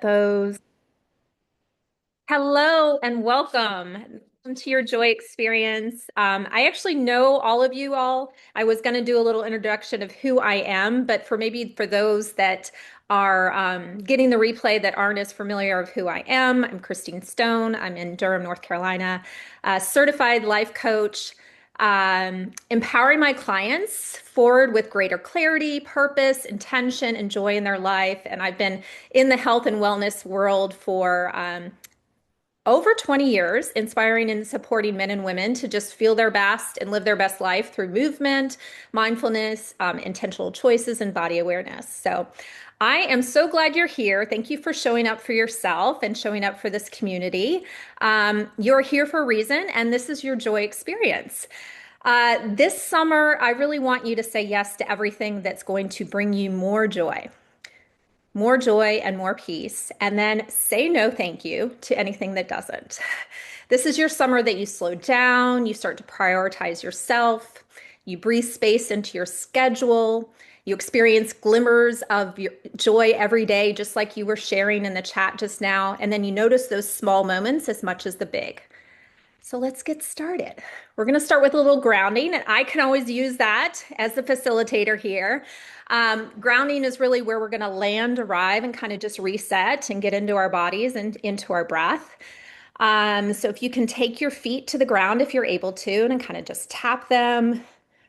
Those. Hello and welcome. Welcome to your joy experience. I actually know all of you all. I was going to do a little introduction of who I am, but for those that are getting the replay that aren't as familiar of who I am, I'm Christine Stone. I'm in Durham, North Carolina, a certified life coach, empowering my clients forward with greater clarity, purpose, intention, and joy in their life. And I've been in the health and wellness world for over 20 years, inspiring and supporting men and women to just feel their best and live their best life through movement, mindfulness, intentional choices, and body awareness. So I am so glad you're here. Thank you for showing up for yourself and showing up for this community. You're here for a reason, and this is your joy experience. This summer, I really want you to say yes to everything that's going to bring you more joy and more peace, and then say no thank you to anything that doesn't. This is your summer that you slow down, you start to prioritize yourself, you breathe space into your schedule, you experience glimmers of your joy every day, just like you were sharing in the chat just now, and then you notice those small moments as much as the big. So let's get started. We're going to start with a little grounding, and I can always use that as the facilitator here. Grounding is really where we're going to land, arrive, and kind of just reset and get into our bodies and into our breath. So if you can take your feet to the ground if you're able to, and kind of just tap them,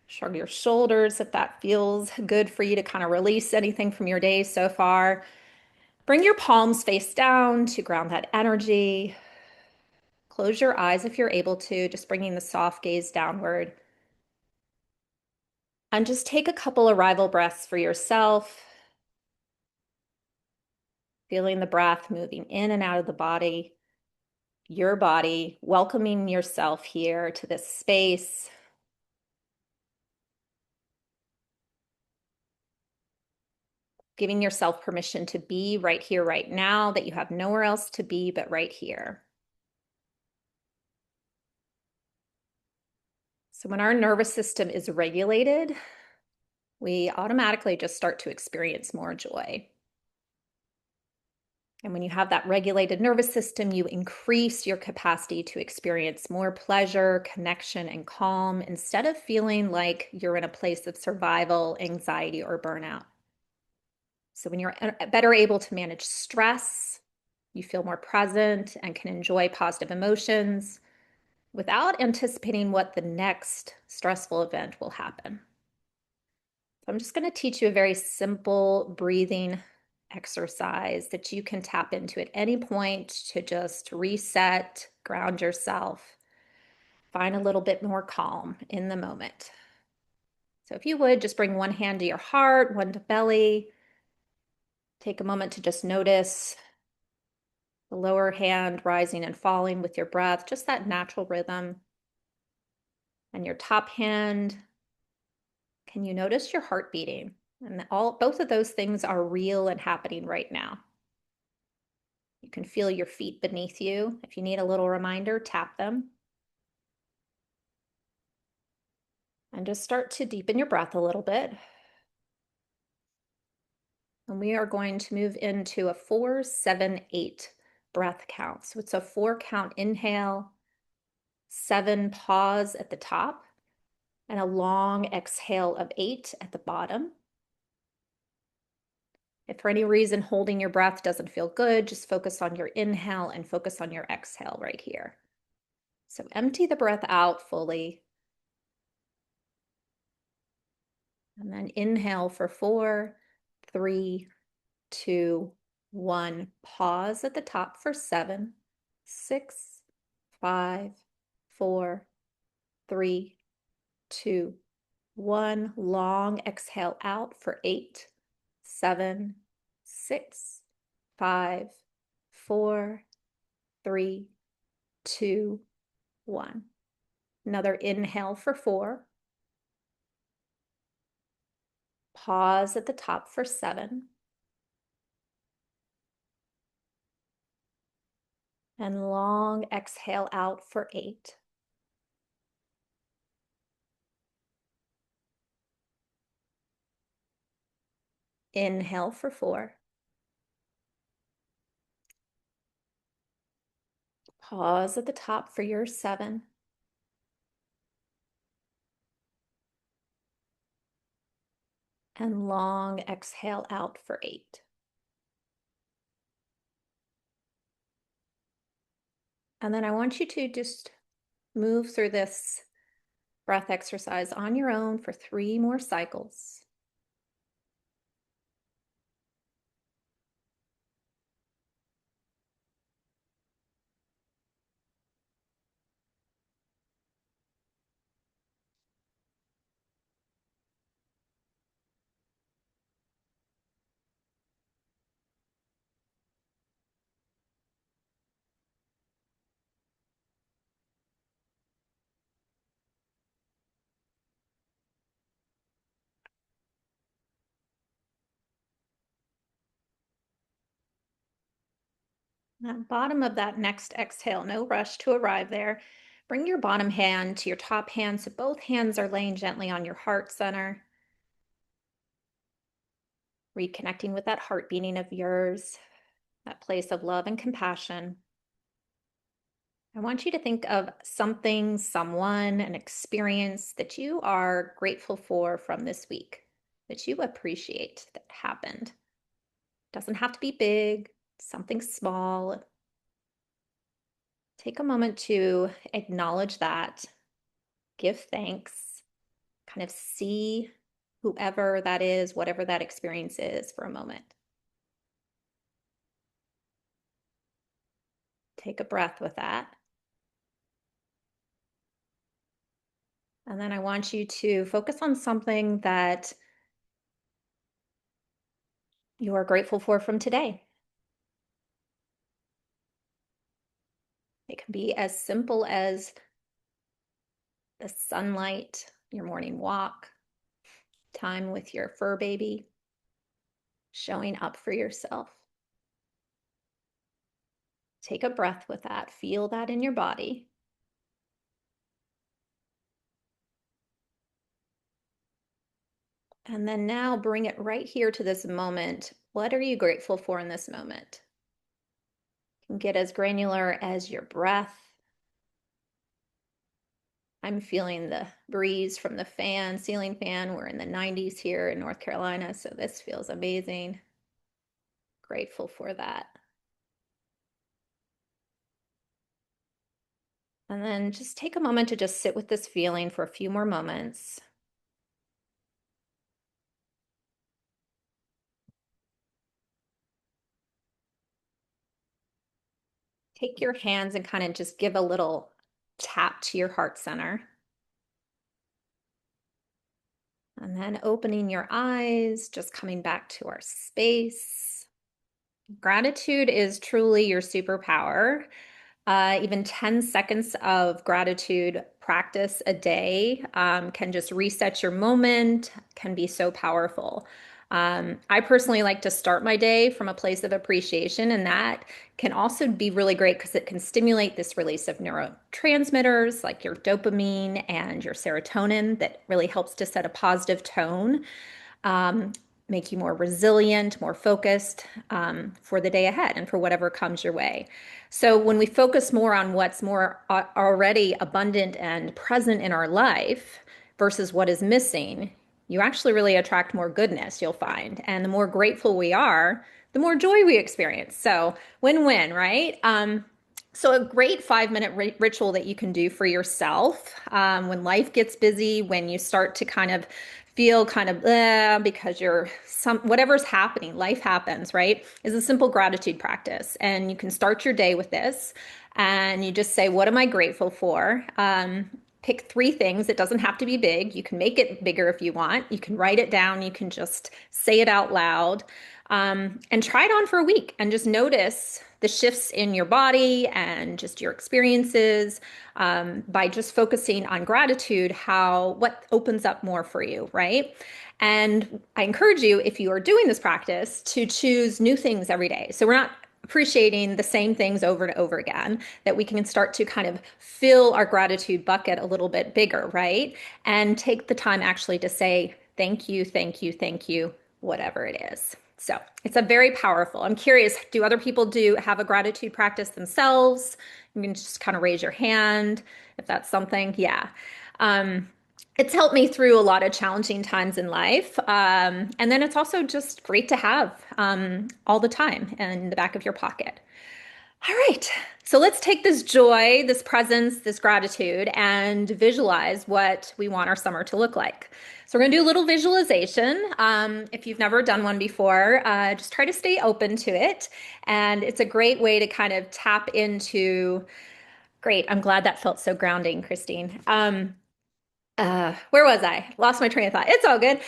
shrug your shoulders if that feels good for you to kind of release anything from your day so far. Bring your palms face down to ground that energy. Close your eyes if you're able to, just bringing the soft gaze downward. And just take a couple arrival breaths for yourself, feeling the breath moving in and out of the body, your body, welcoming yourself here to this space. Giving yourself permission to be right here, right now, that you have nowhere else to be but right here. So when our nervous system is regulated, we automatically just start to experience more joy. And when you have that regulated nervous system, you increase your capacity to experience more pleasure, connection, and calm instead of feeling like you're in a place of survival, anxiety, or burnout. So when you're better able to manage stress, you feel more present and can enjoy positive emotions without anticipating what the next stressful event will happen. So I'm just going to teach you a very simple breathing exercise that you can tap into at any point to just reset, ground yourself, find a little bit more calm in the moment. So if you would, just bring one hand to your heart, one to belly. Take a moment to just notice the lower hand rising and falling with your breath, just that natural rhythm. And your top hand, can you notice your heart beating? And both of those things are real and happening right now. You can feel your feet beneath you. If you need a little reminder, tap them. And just start to deepen your breath a little bit. And we are going to move into a 4, 7, 8 breath count. So it's a 4 count inhale, 7 pause at the top, and a long exhale of 8 at the bottom. If for any reason holding your breath doesn't feel good, just focus on your inhale and focus on your exhale right here. So empty the breath out fully. And then inhale for 4, 3, 2, 1. Pause at the top for 7, 6, 5, 4, 3, 2, 1. Long exhale out for 8, 7, 6, 5, 4, 3, 2, 1. Another inhale for 4. Pause at the top for 7. And long exhale out for 8. Inhale for 4. Pause at the top for your 7, and long exhale out for 8. And then I want you to just move through this breath exercise on your own for 3 more cycles. At the bottom of that next exhale, no rush to arrive there. Bring your bottom hand to your top hand so both hands are laying gently on your heart center. Reconnecting with that heart beating of yours, that place of love and compassion. I want you to think of something, someone, an experience that you are grateful for from this week, that you appreciate that happened. Doesn't have to be big, something small. Take a moment to acknowledge that, give thanks, kind of see whoever that is, whatever that experience is for a moment. Take a breath with that. And then I want you to focus on something that you are grateful for from today. It can be as simple as the sunlight, your morning walk, time with your fur baby, showing up for yourself. Take a breath with that. Feel that in your body. And then now bring it right here to this moment. What are you grateful for in this moment? You can get as granular as your breath. I'm feeling the breeze from the fan, ceiling fan. We're in the 90s here in North Carolina, so this feels amazing. Grateful for that. And then just take a moment to just sit with this feeling for a few more moments. Take your hands and kind of just give a little tap to your heart center. And then opening your eyes, just coming back to our space. Gratitude is truly your superpower. Even 10 seconds of gratitude practice a day can just reset your moment, can be so powerful. I personally like to start my day from a place of appreciation, and that can also be really great because it can stimulate this release of neurotransmitters like your dopamine and your serotonin that really helps to set a positive tone, um, make you more resilient, more focused for the day ahead and for whatever comes your way. So when we focus more on what's more already abundant and present in our life versus what is missing, you actually really attract more goodness, you'll find. And the more grateful we are, the more joy we experience. So win-win, right? So a great 5-minute ritual that you can do for yourself when life gets busy, when you start to kind of feel kind of because whatever's happening, life happens, right? Is a simple gratitude practice. And you can start your day with this and you just say, what am I grateful for? Pick 3 things. It doesn't have to be big. You can make it bigger if you want. You can write it down. You can just say it out loud. And try it on for a week and just notice the shifts in your body and just your experiences by just focusing on gratitude, what opens up more for you, right? And I encourage you, if you are doing this practice, to choose new things every day. So we're not appreciating the same things over and over again, that we can start to kind of fill our gratitude bucket a little bit bigger, right? And take the time actually to say, thank you, thank you, thank you, whatever it is. So it's a very powerful. I'm curious, do other people do have a gratitude practice themselves? You can just kind of raise your hand if that's something. Yeah. Um, it's helped me through a lot of challenging times in life. And then it's also just great to have all the time in the back of your pocket. All right. So let's take this joy, this presence, this gratitude, and visualize what we want our summer to look like. So we're going to do a little visualization. If you've never done one before, just try to stay open to it. And it's a great way to kind of tap into, great. I'm glad that felt so grounding, Christine. Where was I? Lost my train of thought. It's all good.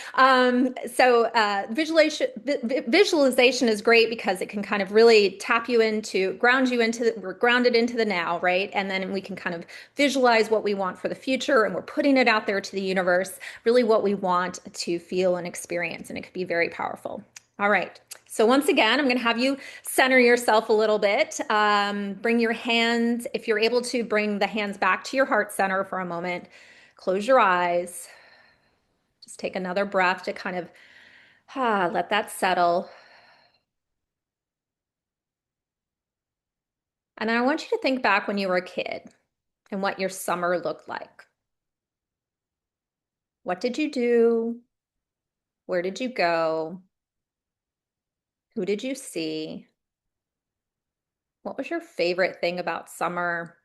Visualization is great because it can kind of really tap you into, ground you into, we're grounded into the now, right? And then we can kind of visualize what we want for the future, and we're putting it out there to the universe, really what we want to feel and experience, and it could be very powerful. All right. So once again, I'm going to have you center yourself a little bit. Bring your hands, if you're able to, bring the hands back to your heart center for a moment. Close your eyes. Just take another breath to kind of let that settle. And I want you to think back when you were a kid and what your summer looked like. What did you do? Where did you go? Who did you see? What was your favorite thing about summer?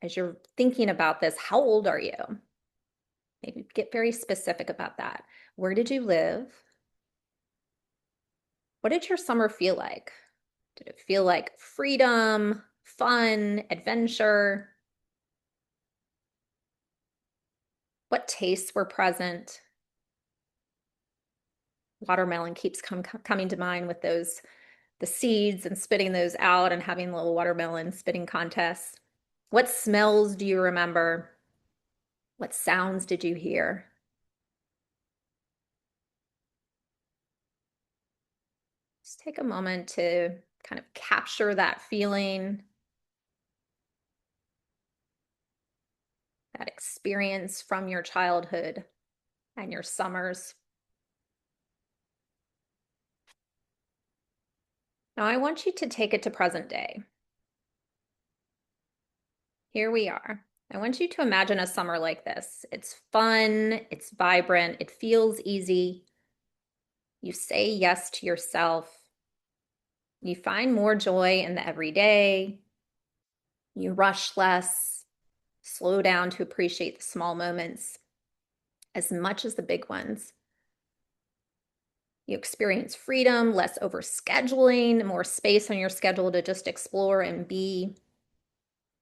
As you're thinking about this, how old are you? Maybe get very specific about that. Where did you live? What did your summer feel like? Did it feel like freedom, fun, adventure? What tastes were present? Watermelon keeps coming to mind with those, the seeds and spitting those out and having little watermelon spitting contests. What smells do you remember? What sounds did you hear? Just take a moment to kind of capture that feeling, that experience from your childhood and your summers. Now, I want you to take it to present day. Here we are. I want you to imagine a summer like this. It's fun, it's vibrant, it feels easy. You say yes to yourself. You find more joy in the everyday. You rush less, slow down to appreciate the small moments as much as the big ones. You experience freedom, less overscheduling, more space on your schedule to just explore and be.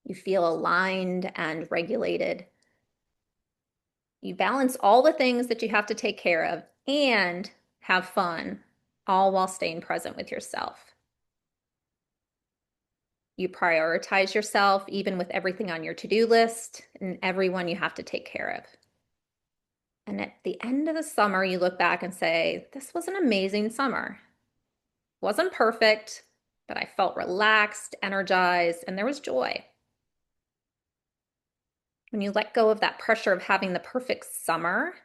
You feel aligned and regulated. You balance all the things that you have to take care of and have fun, all while staying present with yourself. You prioritize yourself, even with everything on your to-do list and everyone you have to take care of. And at the end of the summer, you look back and say, this was an amazing summer. Wasn't perfect, but I felt relaxed, energized, and there was joy. When you let go of that pressure of having the perfect summer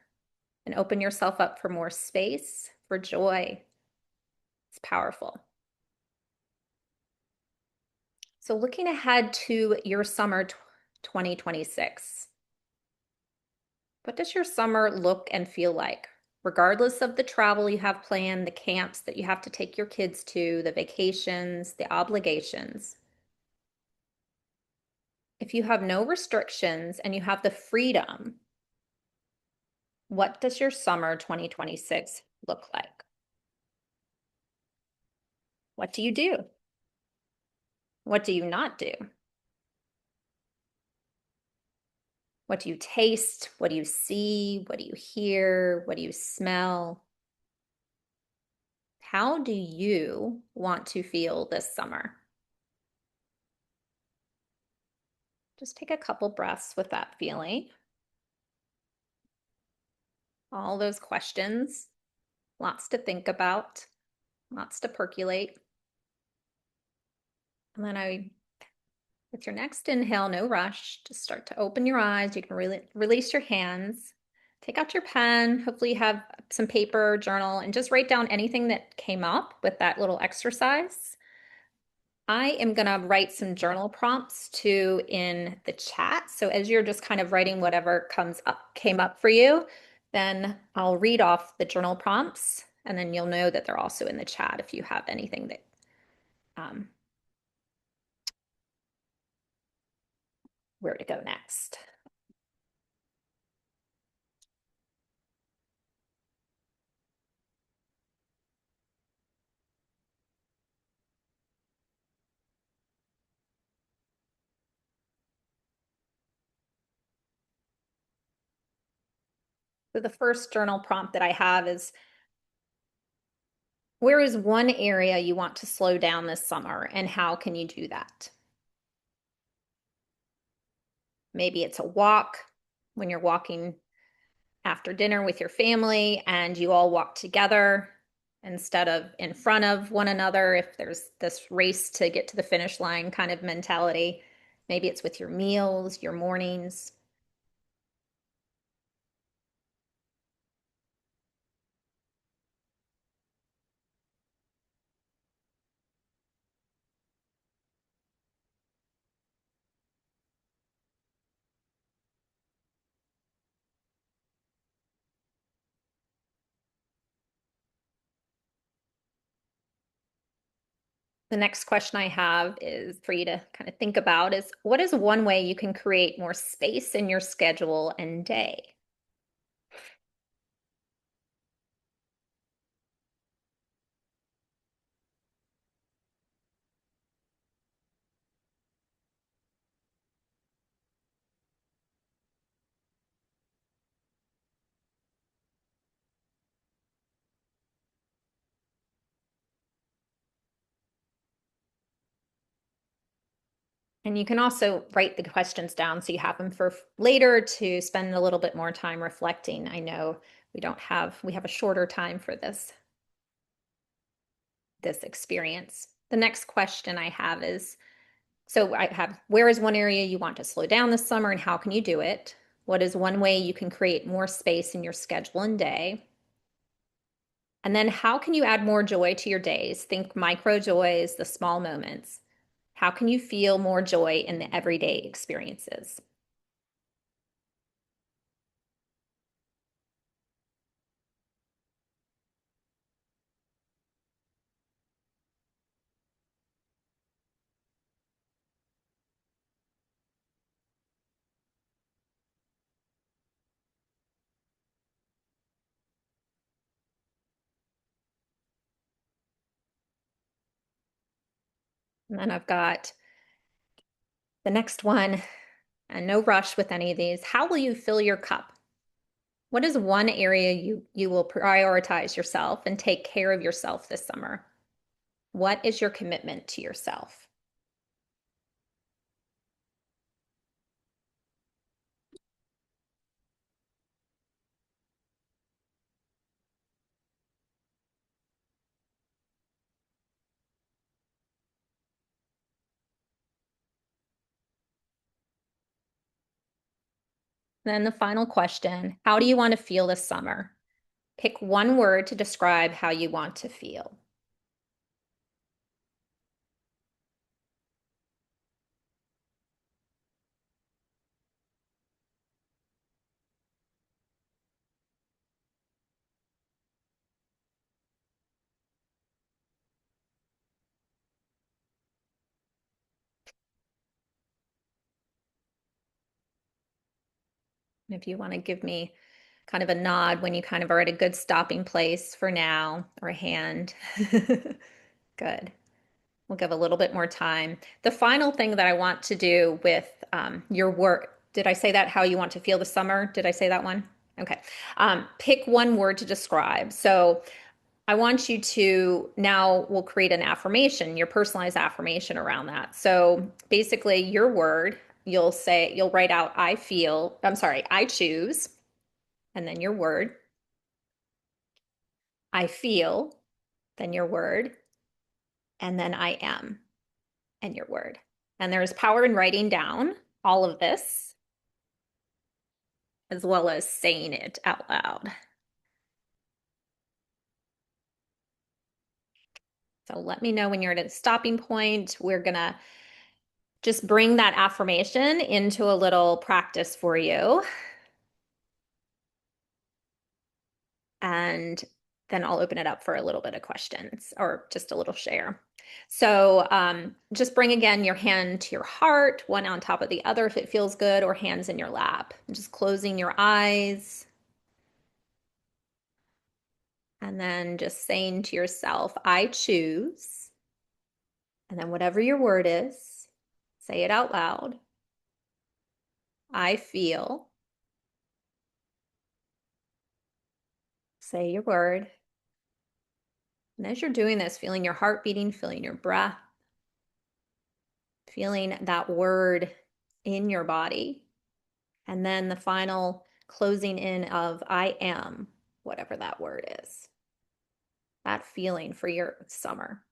and open yourself up for more space, for joy, it's powerful. So looking ahead to your summer 2026, what does your summer look and feel like? Regardless of the travel you have planned, the camps that you have to take your kids to, the vacations, the obligations. If you have no restrictions and you have the freedom, what does your summer 2026 look like? What do you do? What do you not do? What do you taste? What do you see? What do you hear? What do you smell? How do you want to feel this summer? Just take a couple breaths with that feeling. All those questions, lots to think about, lots to percolate. And then with your next inhale, no rush, just start to open your eyes. You can really release your hands. take out your pen. Hopefully you have some paper, journal, and just write down anything that came up with that little exercise. I am going to write some journal prompts too in the chat. So as you're just kind of writing whatever came up for you, then I'll read off the journal prompts, and then you'll know that they're also in the chat if you have anything that um, where to go next. So the first journal prompt that I have is, where is one area you want to slow down this summer, and how can you do that? Maybe it's a walk when you're walking after dinner with your family and you all walk together instead of in front of one another if there's this race to get to the finish line kind of mentality. Maybe it's with your meals, your mornings. The next question I have is for you to kind of think about is, what is one way you can create more space in your schedule and day? And you can also write the questions down so you have them for later to spend a little bit more time reflecting. I know we have a shorter time for this experience. The next question I have is, so I have, where is one area you want to slow down this summer and how can you do it? What is one way you can create more space in your schedule and day? And then how can you add more joy to your days? Think micro joys, the small moments. How can you feel more joy in the everyday experiences? And then I've got the next one, and no rush with any of these. How will you fill your cup? What is one area you will prioritize yourself and take care of yourself this summer? What is your commitment to yourself? Then the final question, how do you want to feel this summer? Pick one word to describe how you want to feel. If you want to give me kind of a nod when you kind of are at a good stopping place for now, or a hand. Good. We'll give a little bit more time. The final thing that I want to do with your work, did I say that how you want to feel the summer? Did I say that one? Okay. Pick one word to describe. So I want you to now we'll create an affirmation, your personalized affirmation around that. So basically, your word, you'll write out, I choose, and then your word, I feel, then your word, and then I am, and your word. And there's power in writing down all of this. as well as saying it out loud. So let me know when you're at a stopping point. We're gonna just bring that affirmation into a little practice for you. And then I'll open it up for a little bit of questions or just a little share. So just bring again your hand to your heart, one on top of the other if it feels good, or hands in your lap. Just closing your eyes. And then just saying to yourself, I choose. And then whatever your word is, say it out loud. I feel. Say your word. And as you're doing this, feeling your heart beating, feeling your breath, feeling that word in your body. And then the final closing in of I am, whatever that word is. That feeling for your summer.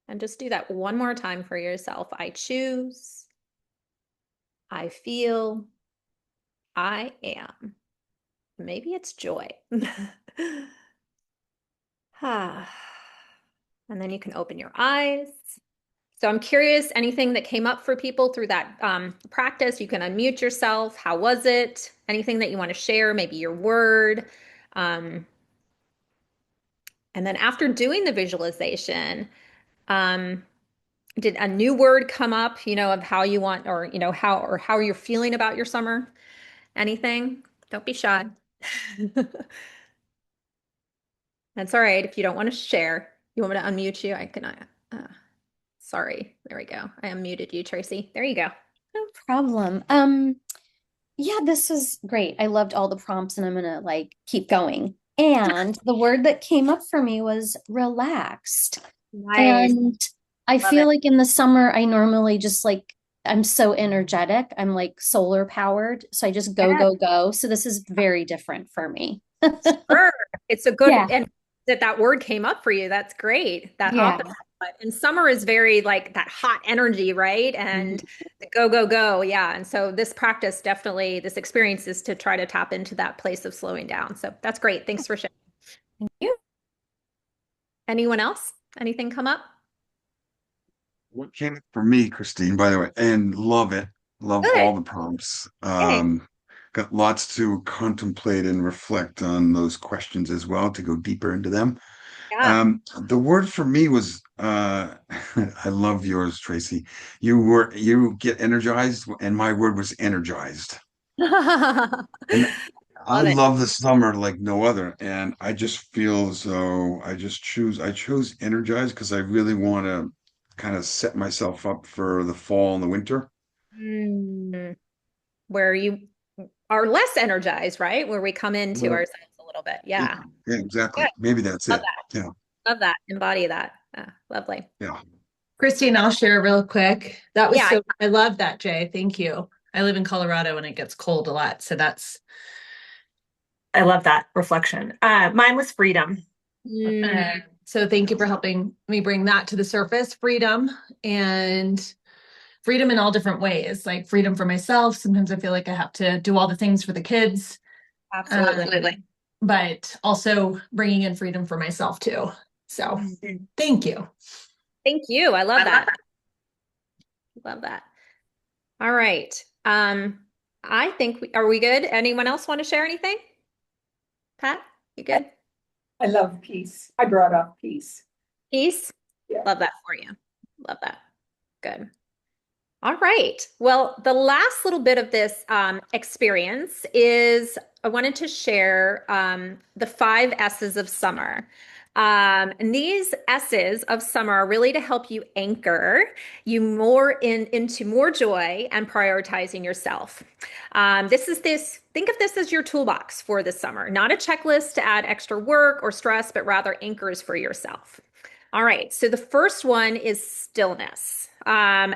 And just do that one more time for yourself. I choose. I feel. I am. Maybe it's joy. And then you can open your eyes. So I'm curious, anything that came up for people through that practice, you can unmute yourself. How was it? Anything that you want to share, maybe your word. Um, and then after doing the visualization, um, did a new word come up, of how you want, or, how you're feeling about your summer? Anything? Don't be shy. That's all right if you don't want to share. You want me to unmute you? I can. Sorry. There we go. I unmuted you, Tracy. There you go. No problem. Yeah, this was great. I loved all the prompts and I'm gonna like keep going. And the word that came up for me was relaxed. Nice. And I Love feel it. like in the summer, I normally just like, I'm so energetic. I'm like solar powered. So I just go, Yeah, go, go. So this is very different for me. sure. It's a good, Yeah. and that word came up for you. That's great. That Yeah. opposite. And summer is very like that hot energy, right? And Mhm. the go, go, go. Yeah. And so this practice definitely, this experience is to try to tap into that place of slowing down. So that's great. Thanks for sharing. Thank you. Anyone else? Anything come up? What came up for me, Christine, by the way, and love it. Love Good. all the prompts. Yay. Got lots to contemplate and reflect on those questions as well to go deeper into them. Yeah. The word for me was I love yours, Tracy. You get energized, and my word was energized. And I Love it. love the summer like no other. And I just feel as though I chose energized because I really want to kind of set myself up for the fall and the winter. Mm. Where you are less energized, right? Where we come into Well, ourselves a little bit. yeah, Yeah. yeah, Good. exactly. Maybe that's Love it. that. Yeah, Love that. Embody that. Lovely. yeah. Christine, I'll share real quick. That was Yeah. so, I love that, Jay. Thank you. I live in Colorado and it gets cold a lot. So I love that reflection. Mine was freedom. Mm, So thank you for helping me bring that to the surface. And freedom in all different ways, like freedom for myself. Sometimes I feel like I have to do all the things for the kids, absolutely. but also bringing in freedom for myself too. So thank you. Thank you. I love that. Love that. All right. I think are we good? Anyone else want to share anything? Pat, you good? I love peace. I brought up peace. Peace. Yeah. Love that for you. Love that. Good. All right. Well, the last little bit of this experience is I wanted to share the 5 S's of summer. And these S's of summer are really to help you anchor you more into more joy and prioritizing yourself. Think of this as your toolbox for the summer, not a checklist to add extra work or stress, but rather anchors for yourself. All right, so the first one is stillness.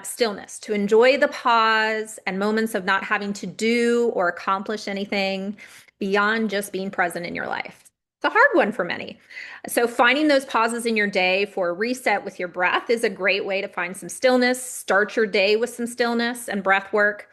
Stillness, to enjoy the pause and moments of not having to do or accomplish anything beyond just being present in your life. It's a hard one for many. So, finding those pauses in your day for a reset with your breath is a great way to find some stillness. Start your day with some stillness and breath work.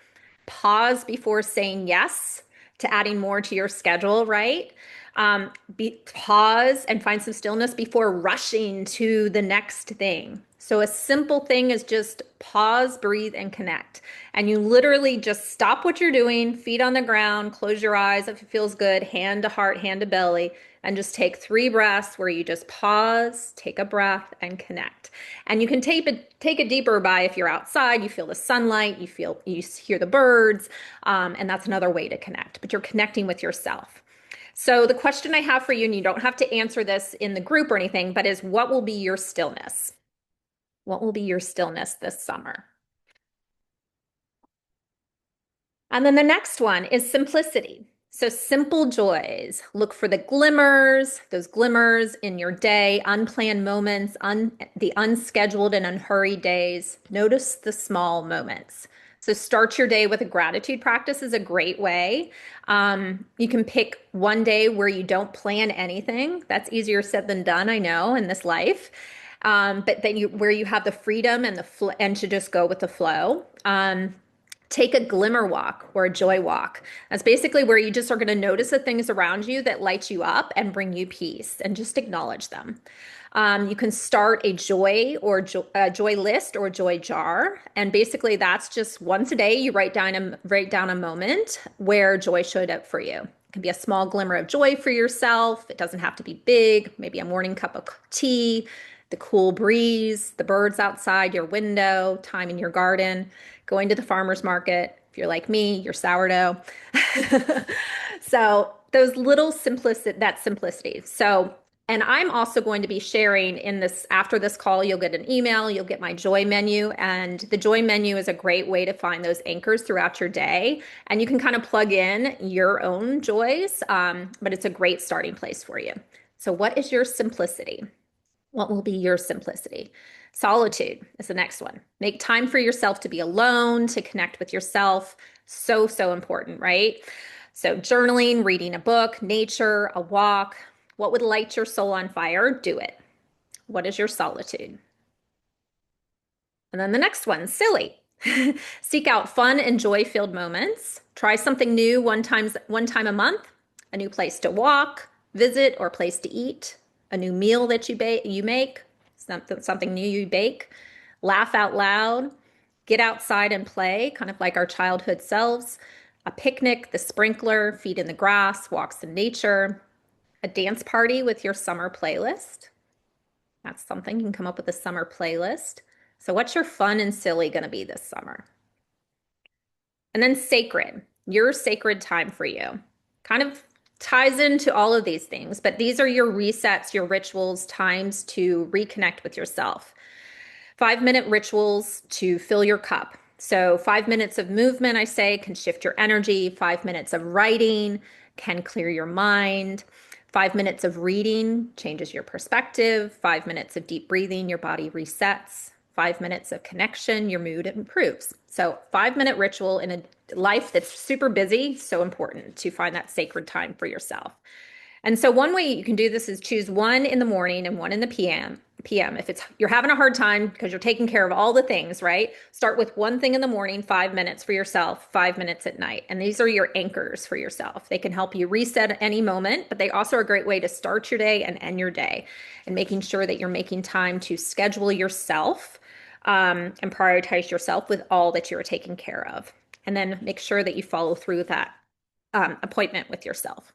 Pause before saying yes to adding more to your schedule, right? Pause and find some stillness before rushing to the next thing. So a simple thing is just pause, breathe, and connect. And you literally just stop what you're doing, feet on the ground, close your eyes if it feels good, hand to heart, hand to belly, and just take 3 breaths where you just pause, take a breath, and connect. And you can take a deeper by if you're outside, you feel the sunlight, you hear the birds, and that's another way to connect. But you're connecting with yourself. So the question I have for you, and you don't have to answer this in the group or anything, but is what will be your stillness? What will be your stillness this summer? And then the next one is simplicity. So simple joys. Look for the glimmers, those glimmers in your day, unplanned moments, the unscheduled and unhurried days. Notice the small moments. So start your day with a gratitude practice is a great way. You can pick one day where you don't plan anything. That's easier said than done, I know, in this life. But then where you have the freedom and to just go with the flow. Take a glimmer walk or a joy walk. That's basically where you just are going to notice the things around you that light you up and bring you peace and just acknowledge them. You can start a joy list or joy jar. And basically that's just once a day you write down a moment where joy showed up for you. It can be a small glimmer of joy for yourself. It doesn't have to be big, maybe a morning cup of tea, the cool breeze, the birds outside your window, time in your garden, going to the farmer's market. If you're like me, you're sourdough. So those little simplicity. So, and I'm also going to be sharing after this call, you'll get an email, you'll get my joy menu. And the joy menu is a great way to find those anchors throughout your day. And you can kind of plug in your own joys, but it's a great starting place for you. So what is your simplicity? What will be your simplicity? Solitude is the next one. Make time for yourself to be alone, to connect with yourself. So, so important, right? So journaling, reading a book, nature, a walk. What would light your soul on fire? Do it. What is your solitude? And then the next one, silly. Seek out fun and joy-filled moments. Try something new one time a month, a new place to walk, visit, or place to eat, a new meal that you make, something new you bake. Laugh out loud, get outside and play, kind of like our childhood selves. A picnic, the sprinkler, feet in the grass, walks in nature. A dance party with your summer playlist. That's something you can come up with a summer playlist. So what's your fun and silly going to be this summer? And then sacred, your sacred time for you. Kind of ties into all of these things, but these are your resets, your rituals, times to reconnect with yourself. 5-minute rituals to fill your cup. So 5 minutes of movement, I say, can shift your energy. 5 minutes of writing can clear your mind. 5 minutes of reading changes your perspective. 5 minutes of deep breathing, your body resets. 5 minutes of connection, your mood improves. So 5-minute ritual in a life that's super busy, so important to find that sacred time for yourself. And so one way you can do this is choose one in the morning and one in the PM. If you're having a hard time because you're taking care of all the things, right? Start with one thing in the morning, 5 minutes for yourself, 5 minutes at night. And these are your anchors for yourself. They can help you reset at any moment, but they also are a great way to start your day and end your day, and making sure that you're making time to schedule yourself and prioritize yourself with all that you're taking care of. And then make sure that you follow through that appointment with yourself.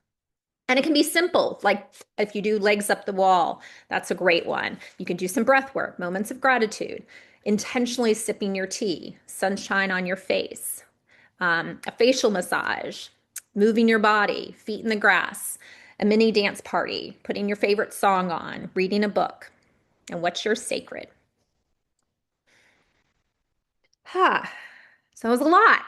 And it can be simple, like if you do legs up the wall, that's a great one. You can do some breath work, moments of gratitude, intentionally sipping your tea, sunshine on your face, a facial massage, moving your body, feet in the grass, a mini dance party, putting your favorite song on, reading a book. And what's your sacred? So it was a lot.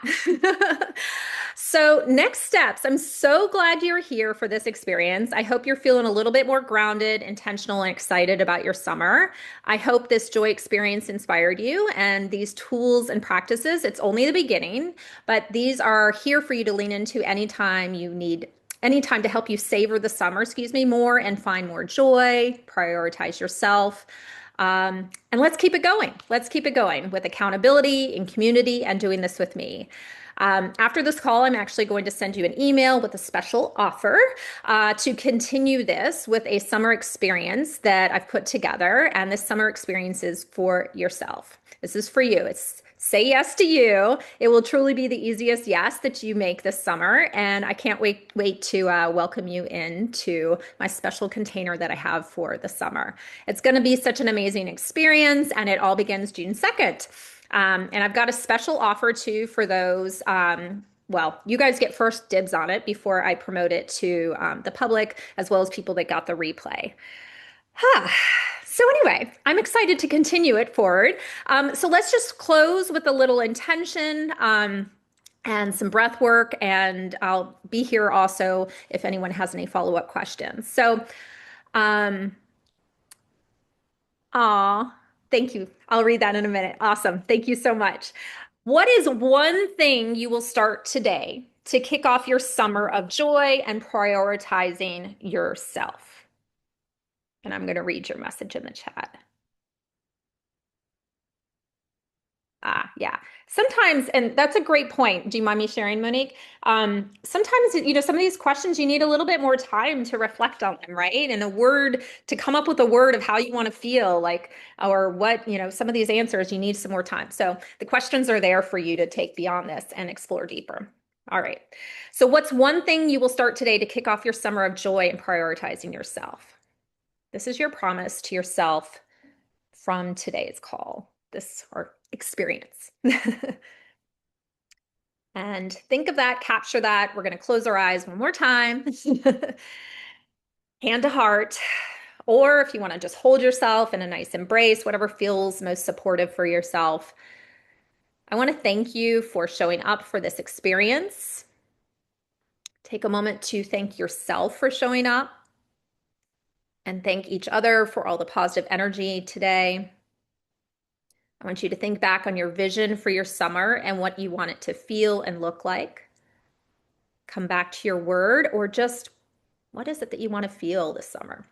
So next steps, I'm so glad you're here for this experience. I hope you're feeling a little bit more grounded, intentional, and excited about your summer. I hope this joy experience inspired you, and these tools and practices, it's only the beginning, but these are here for you to lean into anytime you need anytime to help you savor the summer, more and find more joy, prioritize yourself. And let's keep it going. Let's keep it going with accountability and community and doing this with me. After this call, I'm actually going to send you an email with a special offer to continue this with a summer experience that I've put together. And this summer experience is for yourself. This is for you. It's say yes to you. It will truly be the easiest yes that you make this summer. And I can't wait to welcome you into my special container that I have for the summer. It's going to be such an amazing experience, and it all begins June 2nd. And I've got a special offer too for those. Well, you guys get first dibs on it before I promote it to the public, as well as people that got the replay. So anyway, I'm excited to continue it forward. So let's just close with a little intention and some breath work, and I'll be here also if anyone has any follow-up questions. So, thank you. I'll read that in a minute. Awesome. Thank you so much. What is one thing you will start today to kick off your summer of joy and prioritizing yourself? And I'm going to read your message in the chat. Yeah. Sometimes, and that's a great point. Do you mind me sharing, Monique? Sometimes, some of these questions, you need a little bit more time to reflect on them, right? And to come up with a word of how you want to feel, like, or what, some of these answers, you need some more time. So the questions are there for you to take beyond this and explore deeper. All right. So what's one thing you will start today to kick off your summer of joy and prioritizing yourself? This is your promise to yourself from today's call, or experience. And think of that, capture that. We're going to close our eyes one more time. Hand to heart. Or if you want to just hold yourself in a nice embrace, whatever feels most supportive for yourself. I want to thank you for showing up for this experience. Take a moment to thank yourself for showing up and thank each other for all the positive energy today. I want you to think back on your vision for your summer and what you want it to feel and look like. Come back to your word, or just what is it that you want to feel this summer?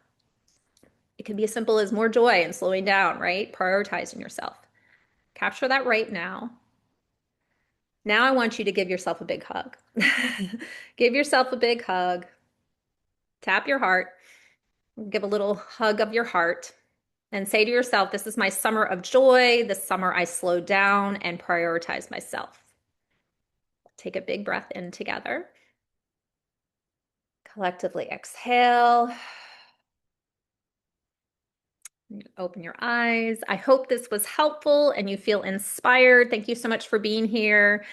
It can be as simple as more joy and slowing down, right? Prioritizing yourself. Capture that right now. Now I want you to give yourself a big hug. Give yourself a big hug. Tap your heart. Give a little hug of your heart. And say to yourself, this is my summer of joy. This summer I slow down and prioritize myself. Take a big breath in together. Collectively exhale. Open your eyes. I hope this was helpful and you feel inspired. Thank you so much for being here.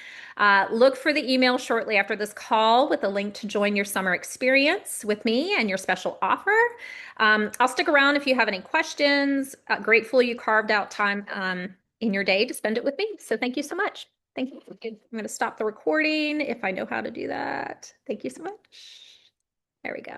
Look for the email shortly after this call with a link to join your summer experience with me and your special offer. I'll stick around if you have any questions. Grateful you carved out time in your day to spend it with me. So thank you so much. Thank you. I'm going to stop the recording if I know how to do that. Thank you so much. There we go.